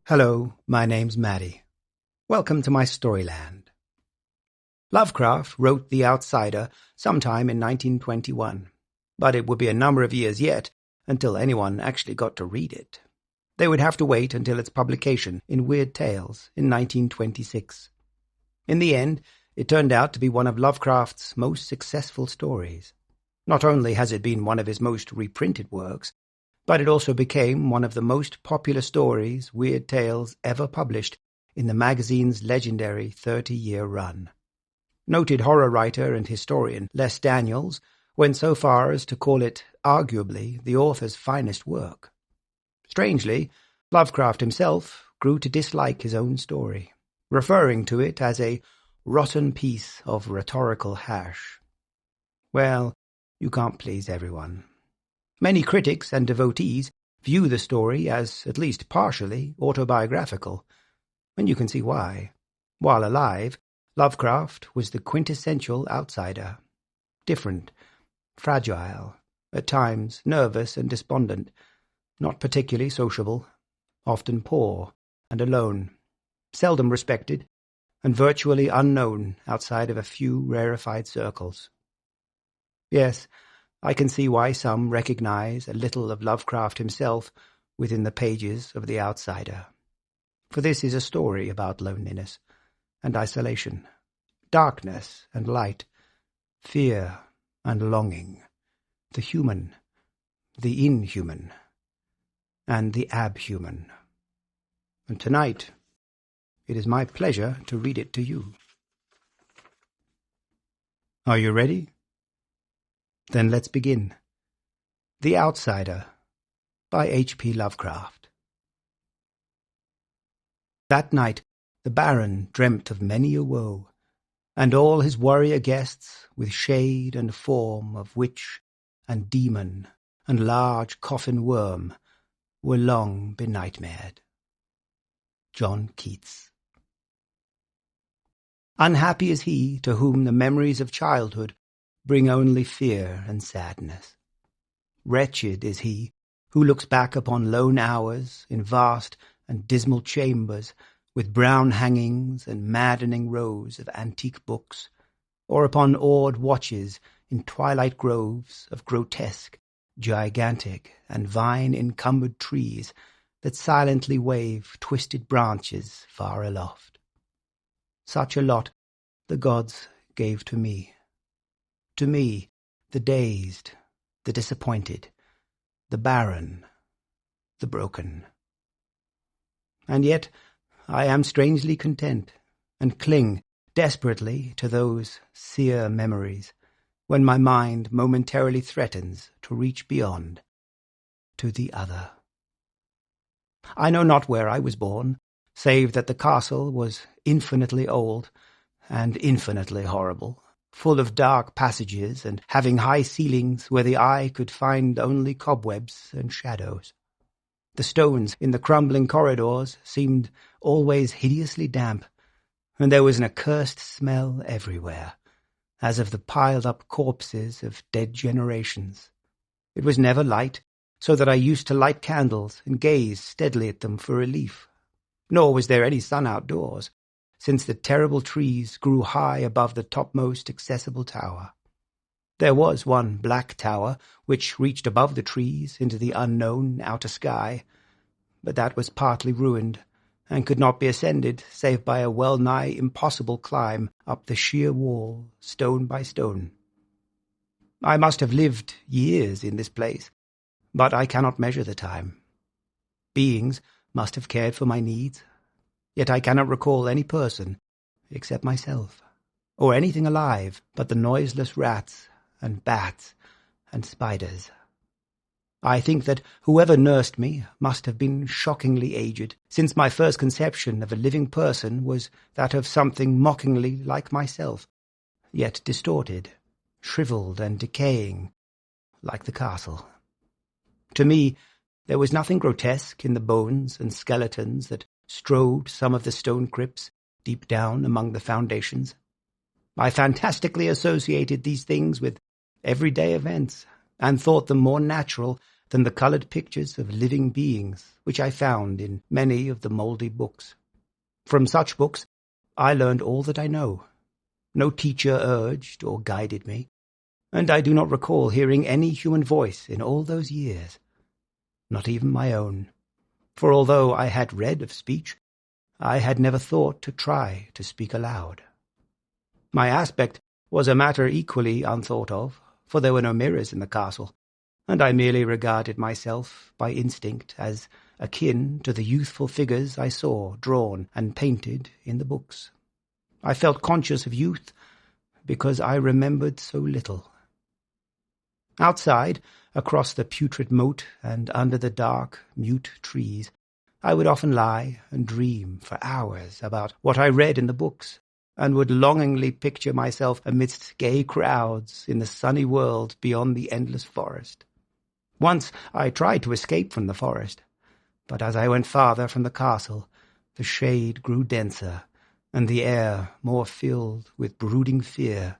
Hello, my name's Mattie. Welcome to my Storyland. Lovecraft wrote The Outsider sometime in 1921, but it would be a number of years yet until anyone actually got to read it. They would have to wait until its publication in Weird Tales in 1926. In the end, it turned out to be one of Lovecraft's most successful stories. Not only has it been one of his most reprinted works, but it also became one of the most popular stories Weird Tales ever published in the magazine's legendary 30-year run. Noted horror writer and historian Les Daniels went so far as to call it arguably the author's finest work. Strangely, Lovecraft himself grew to dislike his own story, referring to it as a rotten piece of rhetorical hash. Well, you can't please everyone. Many critics and devotees view the story as at least partially autobiographical, and you can see why. While alive, Lovecraft was the quintessential outsider. Different, fragile, at times nervous and despondent, not particularly sociable, often poor and alone, seldom respected, and virtually unknown outside of a few rarefied circles. Yes, I can see why some recognize a little of Lovecraft himself within the pages of The Outsider. For this is a story about loneliness and isolation, darkness and light, fear and longing, the human, the inhuman, and the abhuman. And tonight, it is my pleasure to read it to you. Are you ready? Then let's begin. The Outsider by H.P. Lovecraft. That night the Baron dreamt of many a woe, and all his warrior guests, with shade and form of witch and demon and large coffin worm, were long benightmared. John Keats. Unhappy is he to whom the memories of childhood bring only fear and sadness. Wretched is he who looks back upon lone hours in vast and dismal chambers with brown hangings and maddening rows of antique books, or upon awed watches in twilight groves of grotesque, gigantic, and vine-encumbered trees that silently wave twisted branches far aloft. Such a lot the gods gave to me, the dazed, the disappointed, the barren, the broken. And yet I am strangely content, and cling desperately to those sear memories, when my mind momentarily threatens to reach beyond, to the other. I know not where I was born, save that the castle was infinitely old and infinitely horrible, full of dark passages and having high ceilings where the eye could find only cobwebs and shadows. The stones in the crumbling corridors seemed always hideously damp, and there was an accursed smell everywhere, as of the piled-up corpses of dead generations. It was never light, so that I used to light candles and gaze steadily at them for relief. Nor was there any sun outdoors, since the terrible trees grew high above the topmost accessible tower. There was one black tower which reached above the trees into the unknown outer sky, but that was partly ruined, and could not be ascended save by a well-nigh impossible climb up the sheer wall, stone by stone. I must have lived years in this place, but I cannot measure the time. Beings must have cared for my needs, yet I cannot recall any person, except myself, or anything alive but the noiseless rats and bats and spiders. I think that whoever nursed me must have been shockingly aged, since my first conception of a living person was that of something mockingly like myself, yet distorted, shriveled and decaying, like the castle. To me, there was nothing grotesque in the bones and skeletons that strode some of the stone crypts deep down among the foundations. I fantastically associated these things with everyday events, and thought them more natural than the coloured pictures of living beings which I found in many of the mouldy books. From such books I learned all that I know. No teacher urged or guided me, and I do not recall hearing any human voice in all those years, not even my own, for although I had read of speech, I had never thought to try to speak aloud. My aspect was a matter equally unthought of, for there were no mirrors in the castle, and I merely regarded myself by instinct as akin to the youthful figures I saw drawn and painted in the books. I felt conscious of youth because I remembered so little. Outside, across the putrid moat and under the dark, mute trees, I would often lie and dream for hours about what I read in the books, and would longingly picture myself amidst gay crowds in the sunny world beyond the endless forest. Once I tried to escape from the forest, but as I went farther from the castle, the shade grew denser, and the air more filled with brooding fear,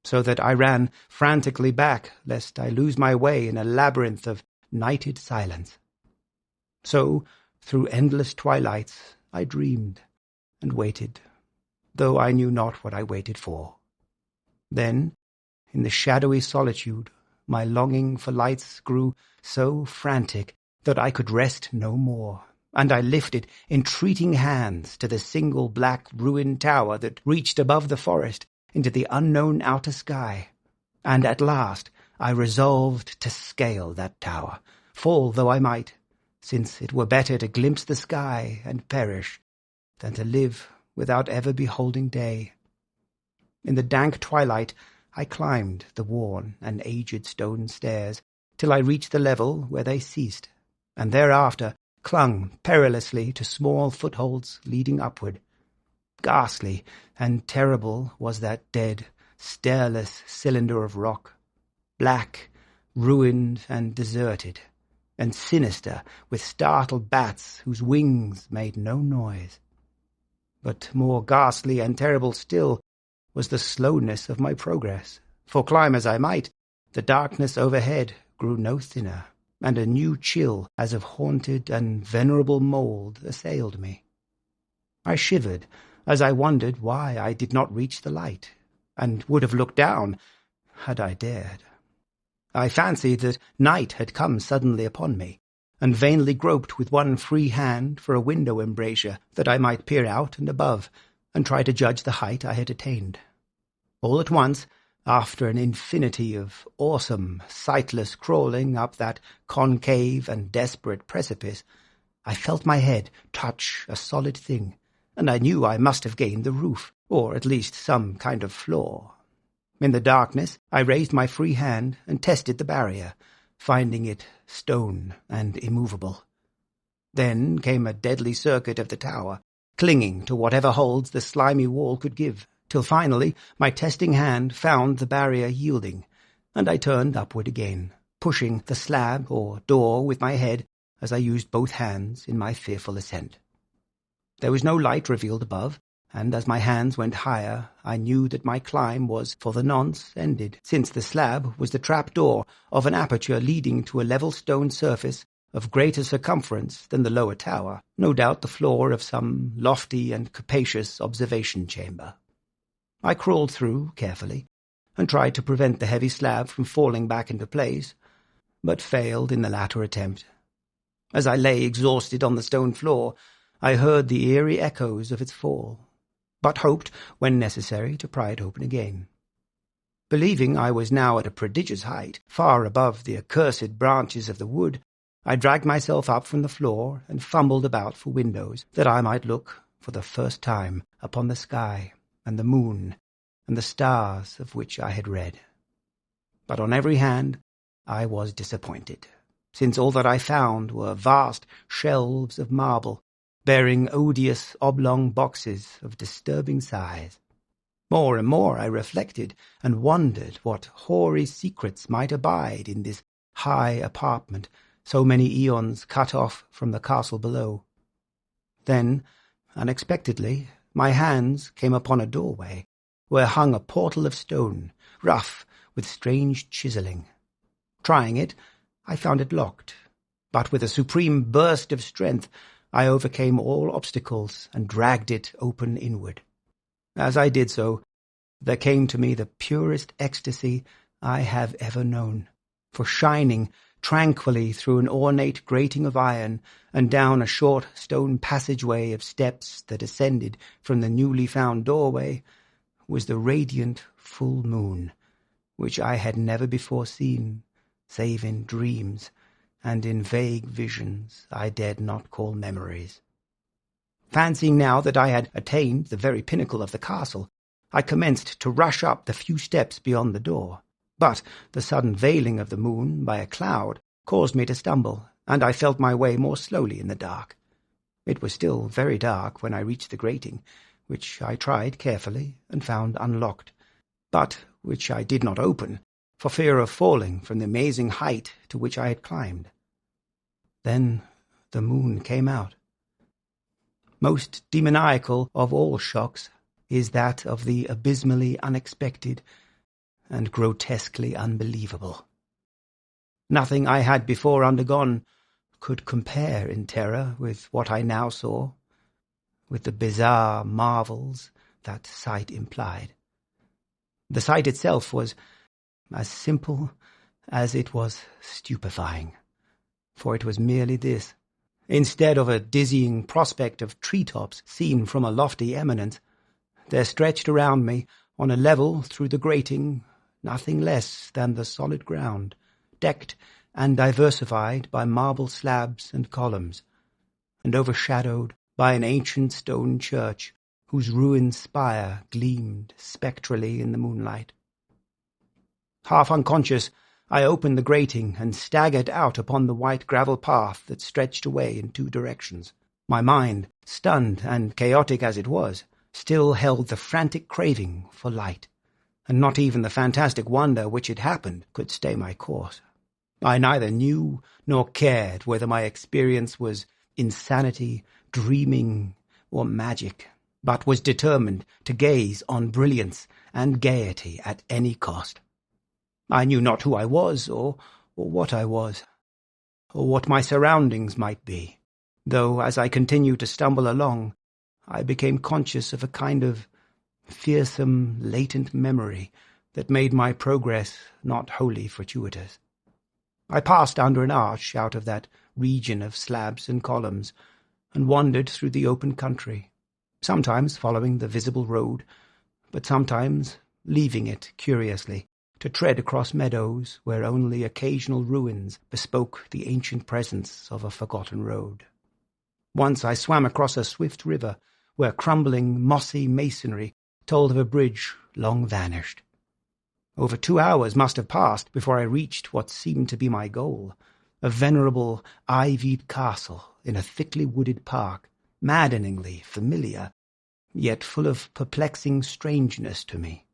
so that I ran frantically back, lest I lose my way in a labyrinth of nighted silence. So, through endless twilights, I dreamed and waited, though I knew not what I waited for. Then, in the shadowy solitude, my longing for lights grew so frantic that I could rest no more, and I lifted entreating hands to the single black ruined tower that reached above the forest into the unknown outer sky. And at last I resolved to scale that tower, fall though I might, since it were better to glimpse the sky and perish than to live without ever beholding day. In the dank twilight I climbed the worn and aged stone stairs till I reached the level where they ceased, and thereafter clung perilously to small footholds leading upward. Ghastly and terrible was that dead, stairless cylinder of rock, black, ruined and deserted, and sinister with startled bats whose wings made no noise. But more ghastly and terrible still was the slowness of my progress, for climb as I might, the darkness overhead grew no thinner, and a new chill as of haunted and venerable mould assailed me. I shivered as I wondered why I did not reach the light, and would have looked down had I dared. I fancied that night had come suddenly upon me, and vainly groped with one free hand for a window embrasure that I might peer out and above, and try to judge the height I had attained. All at once, after an infinity of awesome, sightless crawling up that concave and desperate precipice, I felt my head touch a solid thing, and I knew I must have gained the roof, or at least some kind of floor. In the darkness I raised my free hand and tested the barrier, finding it stone and immovable. Then came a deadly circuit of the tower, clinging to whatever holds the slimy wall could give, till finally my testing hand found the barrier yielding, and I turned upward again, pushing the slab or door with my head as I used both hands in my fearful ascent. There was no light revealed above, and as my hands went higher, I knew that my climb was for the nonce ended, since the slab was the trap-door of an aperture leading to a level stone surface of greater circumference than the lower tower, no doubt the floor of some lofty and capacious observation chamber. I crawled through carefully, and tried to prevent the heavy slab from falling back into place, but failed in the latter attempt. As I lay exhausted on the stone floor, I heard the eerie echoes of its fall, but hoped, when necessary, to pry it open again. Believing I was now at a prodigious height, far above the accursed branches of the wood, I dragged myself up from the floor and fumbled about for windows, that I might look, for the first time, upon the sky and the moon and the stars of which I had read. But on every hand I was disappointed, since all that I found were vast shelves of marble, bearing odious oblong boxes of disturbing size. More and more I reflected, and wondered what hoary secrets might abide in this high apartment, so many eons cut off from the castle below. Then, unexpectedly, my hands came upon a doorway, where hung a portal of stone, rough with strange chiselling. Trying it, I found it locked, but with a supreme burst of strength I overcame all obstacles and dragged it open inward. As I did so, there came to me the purest ecstasy I have ever known, for shining tranquilly through an ornate grating of iron and down a short stone passageway of steps that ascended from the newly found doorway was the radiant full moon, which I had never before seen, save in dreams and in vague visions I dared not call memories. Fancying now that I had attained the very pinnacle of the castle, I commenced to rush up the few steps beyond the door. But the sudden veiling of the moon by a cloud caused me to stumble, and I felt my way more slowly in the dark. It was still very dark when I reached the grating, which I tried carefully and found unlocked, but which I did not open, for fear of falling from the amazing height to which I had climbed. Then the moon came out. Most demoniacal of all shocks is that of the abysmally unexpected and grotesquely unbelievable. Nothing I had before undergone could compare in terror with what I now saw, with the bizarre marvels that sight implied. The sight itself was as simple as it was stupefying, for it was merely this. Instead of a dizzying prospect of treetops seen from a lofty eminence, there stretched around me, on a level through the grating, nothing less than the solid ground, decked and diversified by marble slabs and columns, and overshadowed by an ancient stone church whose ruined spire gleamed spectrally in the moonlight. Half unconscious, I opened the grating and staggered out upon the white gravel path that stretched away in two directions. My mind, stunned and chaotic as it was, still held the frantic craving for light, and not even the fantastic wonder which had happened could stay my course. I neither knew nor cared whether my experience was insanity, dreaming, or magic, but was determined to gaze on brilliance and gaiety at any cost. I knew not who I was, or what I was, or what my surroundings might be, though as I continued to stumble along, I became conscious of a kind of fearsome, latent memory that made my progress not wholly fortuitous. I passed under an arch out of that region of slabs and columns, and wandered through the open country, sometimes following the visible road, but sometimes leaving it curiously, to tread across meadows where only occasional ruins bespoke the ancient presence of a forgotten road. Once I swam across a swift river where crumbling, mossy masonry told of a bridge long vanished. Over 2 hours must have passed before I reached what seemed to be my goal, a venerable, ivied castle in a thickly wooded park, maddeningly familiar, yet full of perplexing strangeness to me.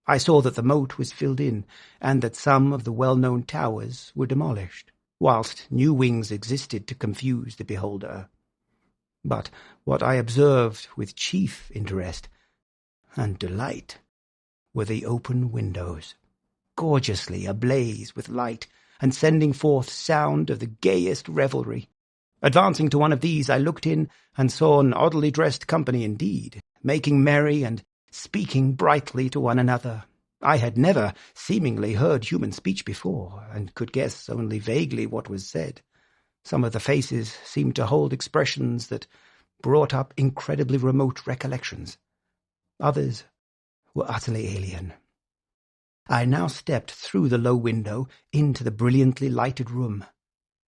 I saw that the moat was filled in, and that some of the well-known towers were demolished, whilst new wings existed to confuse the beholder. But what I observed with chief interest and delight were the open windows, gorgeously ablaze with light, and sending forth sound of the gayest revelry. Advancing to one of these, I looked in and saw an oddly dressed company indeed, making merry and speaking brightly to one another. I had never seemingly heard human speech before, and could guess only vaguely what was said. Some of the faces seemed to hold expressions that brought up incredibly remote recollections. Others were utterly alien. I now stepped through the low window into the brilliantly lighted room,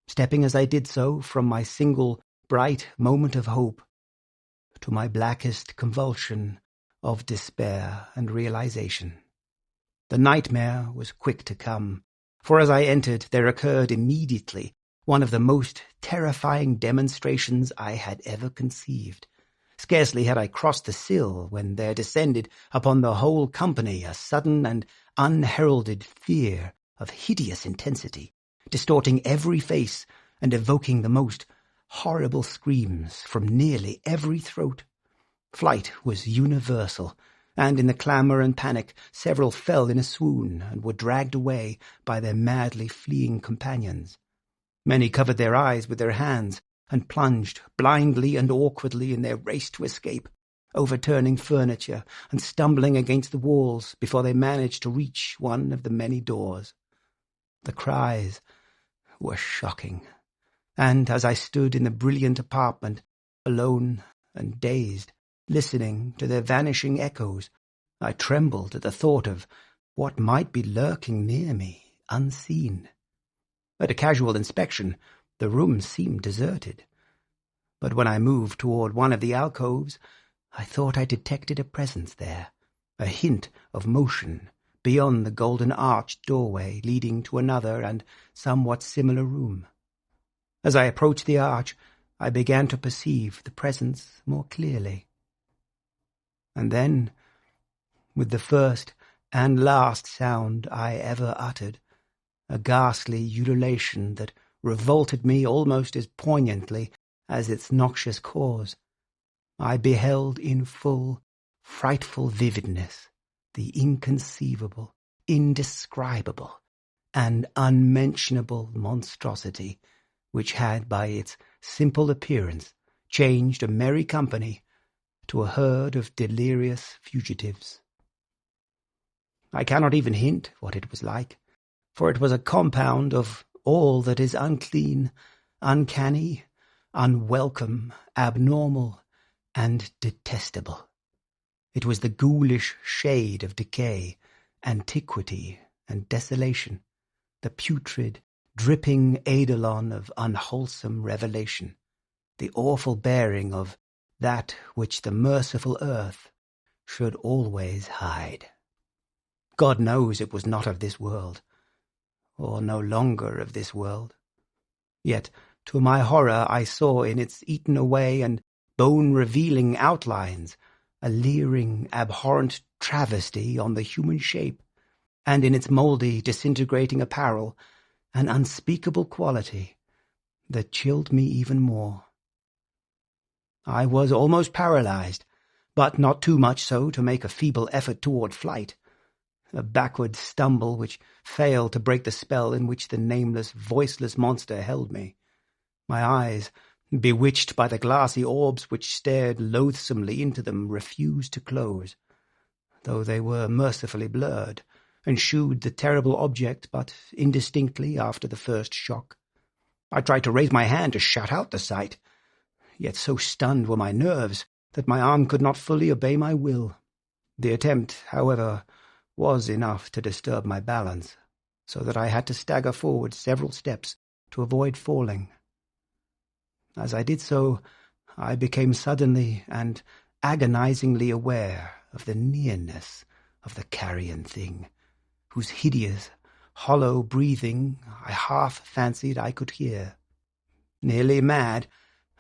stepping as I did so from my single bright moment of hope to my blackest convulsion of despair and realization. The nightmare was quick to come, for as I entered there occurred immediately one of the most terrifying demonstrations I had ever conceived. Scarcely had I crossed the sill when there descended upon the whole company a sudden and unheralded fear of hideous intensity, distorting every face and evoking the most horrible screams from nearly every throat. Flight was universal, and in the clamour and panic several fell in a swoon and were dragged away by their madly fleeing companions. Many covered their eyes with their hands and plunged blindly and awkwardly in their race to escape, overturning furniture and stumbling against the walls before they managed to reach one of the many doors. The cries were shocking, and as I stood in the brilliant apartment, alone and dazed, listening to their vanishing echoes, I trembled at the thought of what might be lurking near me, unseen. At a casual inspection, the room seemed deserted, but when I moved toward one of the alcoves, I thought I detected a presence there, a hint of motion beyond the golden arched doorway leading to another and somewhat similar room. As I approached the arch, I began to perceive the presence more clearly. And then, with the first and last sound I ever uttered, a ghastly ululation that revolted me almost as poignantly as its noxious cause, I beheld in full, frightful vividness the inconceivable, indescribable, and unmentionable monstrosity which had by its simple appearance changed a merry company to a herd of delirious fugitives. I cannot even hint what it was like, for it was a compound of all that is unclean, uncanny, unwelcome, abnormal, and detestable. It was the ghoulish shade of decay, antiquity, and desolation, the putrid, dripping eidolon of unwholesome revelation, the awful bearing of that which the merciful earth should always hide. God knows it was not of this world, or no longer of this world. Yet, to my horror, I saw in its eaten-away and bone-revealing outlines a leering, abhorrent travesty on the human shape, and in its mouldy, disintegrating apparel, an unspeakable quality that chilled me even more. I was almost paralyzed, but not too much so to make a feeble effort toward flight, a backward stumble which failed to break the spell in which the nameless, voiceless monster held me. My eyes, bewitched by the glassy orbs which stared loathsomely into them, refused to close, though they were mercifully blurred, and shewed the terrible object but indistinctly after the first shock. I tried to raise my hand to shut out the sight, yet so stunned were my nerves that my arm could not fully obey my will. The attempt, however, was enough to disturb my balance, so that I had to stagger forward several steps to avoid falling. As I did so, I became suddenly and agonizingly aware of the nearness of the carrion thing, whose hideous, hollow breathing I half fancied I could hear. Nearly mad,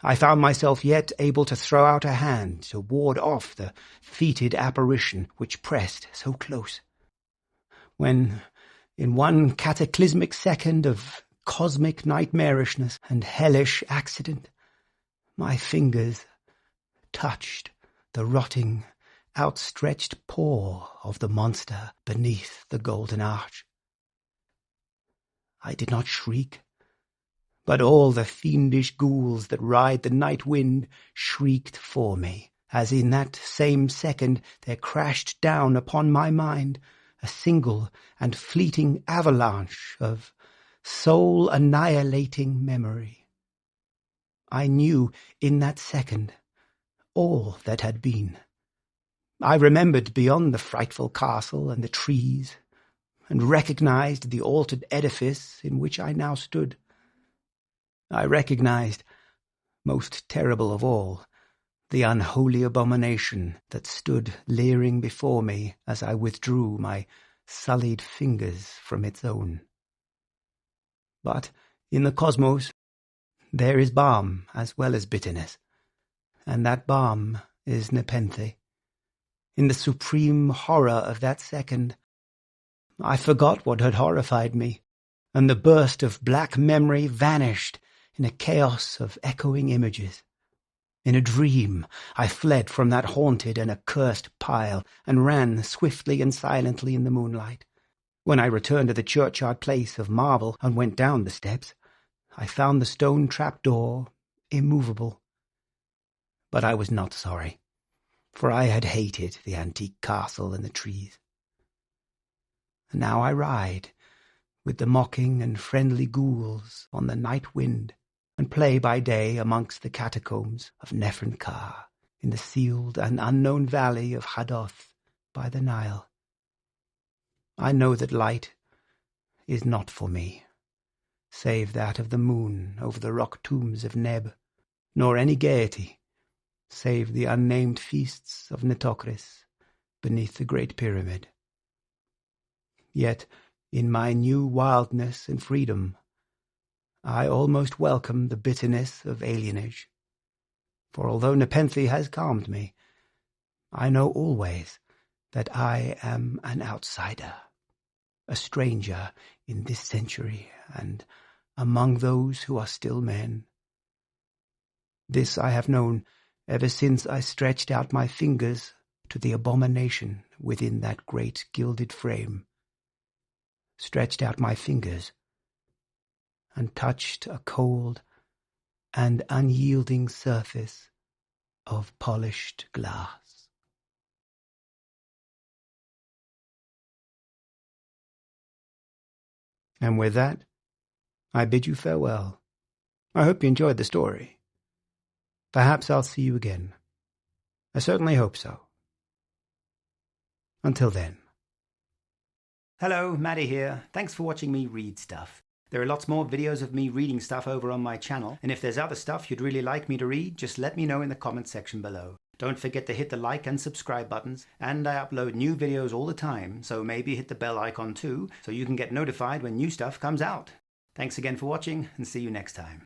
I found myself yet able to throw out a hand to ward off the fetid apparition which pressed so close. When, in one cataclysmic second of cosmic nightmarishness and hellish accident, my fingers touched the rotting, outstretched paw of the monster beneath the golden arch. I did not shriek, but all the fiendish ghouls that ride the night wind shrieked for me, as in that same second there crashed down upon my mind a single and fleeting avalanche of soul-annihilating memory. I knew in that second all that had been. I remembered beyond the frightful castle and the trees, and recognized the altered edifice in which I now stood. I recognized, most terrible of all, the unholy abomination that stood leering before me as I withdrew my sullied fingers from its own. But in the cosmos there is balm as well as bitterness, and that balm is nepenthe. In the supreme horror of that second, I forgot what had horrified me, and the burst of black memory vanished in a chaos of echoing images. In a dream, I fled from that haunted and accursed pile and ran swiftly and silently in the moonlight. When I returned to the churchyard place of marble and went down the steps, I found the stone trap-door immovable. But I was not sorry, for I had hated the antique castle and the trees. And now I ride, with the mocking and friendly ghouls on the night wind, and play by day amongst the catacombs of Nefren-Ka, in the sealed and unknown valley of Hadoth by the Nile. I know that light is not for me, save that of the moon over the rock tombs of Neb, nor any gaiety, save the unnamed feasts of Nitocris beneath the Great Pyramid. Yet, in my new wildness and freedom, I almost welcome the bitterness of alienage. For although Nepenthe has calmed me, I know always that I am an outsider, a stranger in this century and among those who are still men. This I have known ever since I stretched out my fingers to the abomination within that great gilded frame, stretched out my fingers and touched a cold and unyielding surface of polished glass. And with that, I bid you farewell. I hope you enjoyed the story. Perhaps I'll see you again. I certainly hope so. Until then. Hello, Mattie here. Thanks for watching me read stuff. There are lots more videos of me reading stuff over on my channel, and if there's other stuff you'd really like me to read, just let me know in the comments section below. Don't forget to hit the like and subscribe buttons, and I upload new videos all the time, so maybe hit the bell icon too, so you can get notified when new stuff comes out. Thanks again for watching, and see you next time.